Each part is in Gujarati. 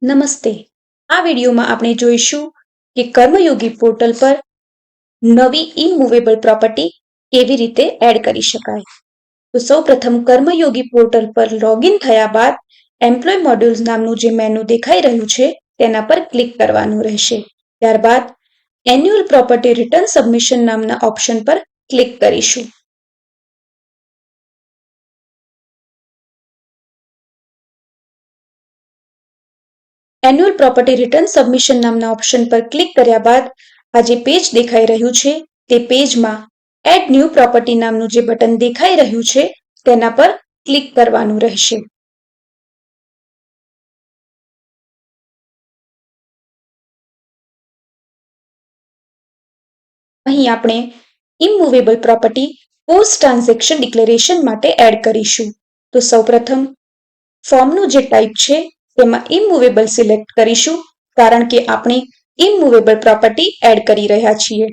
નમસ્તે. આ વિડીયોમાં આપણે જોઈશું કે કર્મયોગી પોર્ટલ પર નવી ઇમૂવેબલ પ્રોપર્ટી કેવી રીતે એડ કરી શકાય. તો સૌપ્રથમ કર્મયોગી પોર્ટલ પર લોગિન થયા બાદ એમ્પ્લોય મોડ્યુલ્સ નામનું જે મેનુ દેખાઈ રહ્યું છે તેના પર ક્લિક કરવાનું રહેશે. ત્યારબાદ એન્યુઅલ પ્રોપર્ટી રિટર્ન સબમિશન નામના ઓપ્શન પર ક્લિક કરીશું. એન્યુઅલ પ્રોપર્ટી રિટર્ન સબમિશન નામના ઓપ્શન પર ક્લિક કર્યા બાદ આ જે પેજ દેખાઈ રહ્યું છે તે પેજમાં એડ ન્યૂ પ્રોપર્ટી નામનું જે બટન દેખાઈ રહ્યું છે તેના પર ક્લિક કરવાનું રહેશે. અહીં આપણે immovable property post transaction declaration માટે એડ કરીશું. તો સૌપ્રથમ ફોર્મનું જે ટાઈપ છે તેમાં ઇમૂવેબલ સિલેક્ટ કરીશું કારણ કે આપણે ઇમૂવેબલ પ્રોપર્ટી એડ કરી રહ્યા છીએ.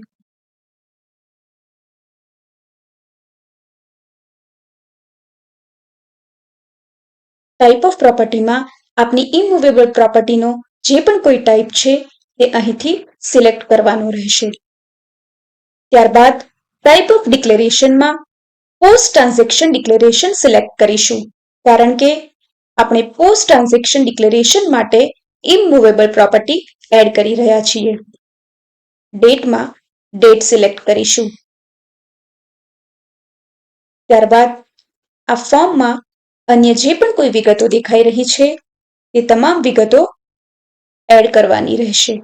ટાઈપ ઓફ પ્રોપર્ટીમાં આપની ઇમૂવેબલ પ્રોપર્ટીનો જે પણ કોઈ ટાઈપ છે તે અહીંથી સિલેક્ટ કરવાનું રહેશે. ત્યારબાદ ટાઈપ ઓફ ડિક્લેરેશનમાં પોસ્ટ ટ્રાન્ઝેક્શન ડિક્લેરેશન સિલેક્ટ કરીશું કારણ કે આપણે પોસ્ટ ટ્રાન્ઝેક્શન ડિક્લેરેશન માટે ઇમૂવેબલ પ્રોપર્ટી એડ કરી રહ્યા છીએ. ડેટમાં ડેટ સિલેક્ટ કરીશું. ત્યારબાદ આ ફોર્મમાં અન્ય જે પણ કોઈ વિગતો દેખાઈ રહી છે તે તમામ વિગતો એડ કરવાની રહેશે.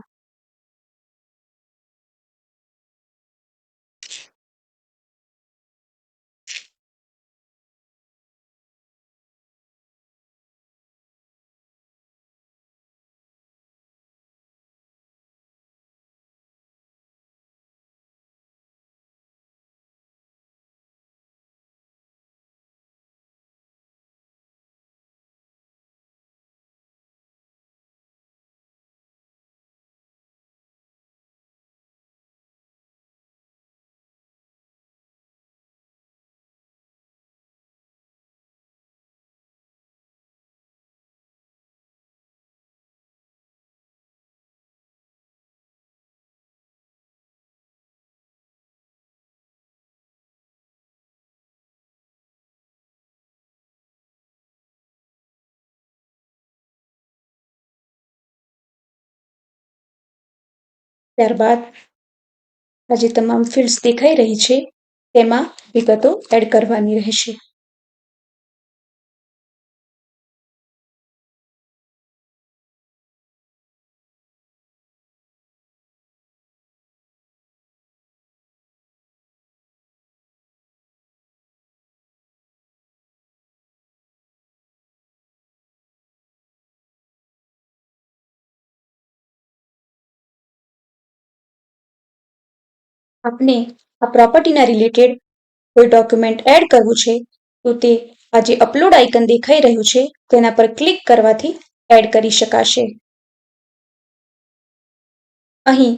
ત્યારબાદ આ જે તમામ ફિલ્ડ્સ દેખાઈ રહી છે તેમાં વિગતો એડ કરવાની રહેશે. આપને આ પ્રોપર્ટીના રિલેટેડ કોઈ ડોક્યુમેન્ટ એડ કરવું છે તો તે આ જે અપલોડ આઇકન દેખાઈ રહ્યું છે તેના પર ક્લિક કરવાથી એડ કરી શકાશે. અહીં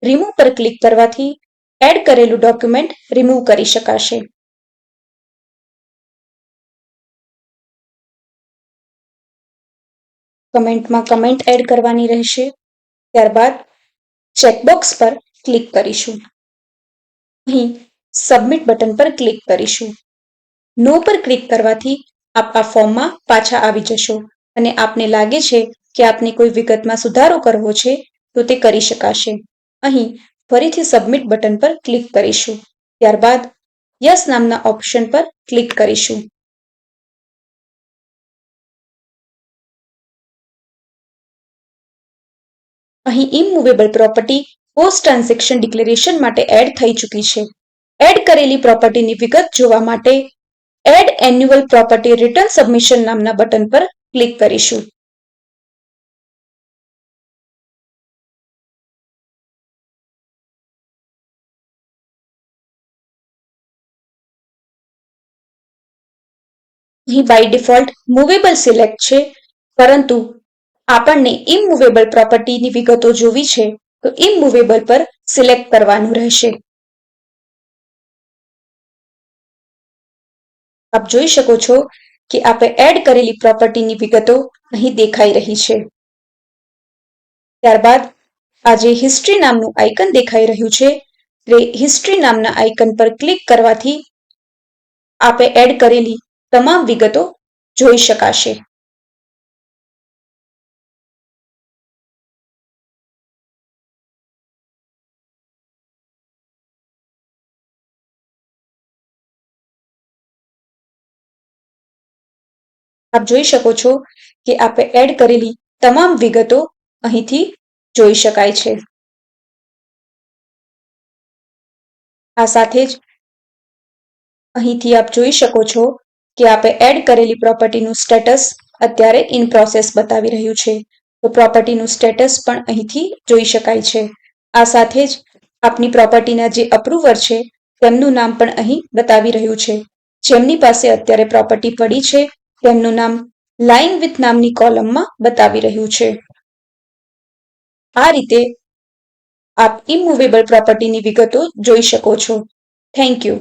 રિમૂવ પર ક્લિક કરવાથી એડ કરેલું ડોક્યુમેન્ટ રિમૂવ કરી શકાશે. કમેન્ટમાં કમેન્ટ એડ કરવાની રહેશે. ત્યારબાદ ચેકબોક્સ પર ક્લિક કરીશું. અહીં સબમિટ બટન પર ક્લિક કરીશું. નો પર ક્લિક કરવાથી આપ આ ફોર્મમાં પાછા આવી જશો અને આપને લાગે છે કે આપને કોઈ વિગતમાં સુધારો કરવો છે તો તે કરી શકાશે. અહીં ફરીથી સબમિટ બટન પર ક્લિક કરીશું. ત્યારબાદ યસ નામના ઓપ્શન પર ક્લિક કરીશું. અહીં immovable property post transaction declaration માટે એડ થઈ ચૂકી છે. એડ કરેલી પ્રોપર્ટીની વિગત જોવા માટે add annual property return submission નામના બટન પર ક્લિક કરીશું. અહીં બાય ડિફોલ્ટ મૂવેબલ સિલેક્ટ છે પરંતુ આપણને ઇમૂવેબલ પ્રોપર્ટીની વિગતો જોવી છે તો ઇમૂવેબલ પર સિલેક્ટ કરવાનું રહેશે. આપ જોઈ શકો છો કે આપણે એડ કરેલી પ્રોપર્ટીની વિગતો અહીં દેખાઈ રહી છે. ત્યારબાદ આ જે હિસ્ટ્રી નામનું આઇકન દેખાઈ રહ્યું છે તે હિસ્ટ્રી નામના આઇકન પર ક્લિક કરવાથી આપે એડ કરેલી તમામ વિગતો જોઈ શકાશે. આપ જોઈ શકો છો કે આપે એડ કરેલી તમામ વિગતો અહીંથી જોઈ શકાય છે. આ સાથે જ અહીંથી આપ જોઈ શકો છો કે આપે એડ કરેલી પ્રોપર્ટીનું સ્ટેટસ અત્યારે ઇન પ્રોસેસ બતાવી રહ્યું છે. તો પ્રોપર્ટીનું સ્ટેટસ પણ અહીંથી જોઈ શકાય છે. આ સાથે જ આપની પ્રોપર્ટીના જે અપ્રૂવર છે તેમનું નામ પણ અહીં બતાવી રહ્યું છે. જેમની પાસે અત્યારે પ્રોપર્ટી પડી છે તેમનું નામ લાઇન વિથ નામની કોલમમાં બતાવી રહ્યું છે. આ રીતે આપ ઇમૂવેબલ પ્રોપર્ટીની વિગતો જોઈ શકો છો. Thank you.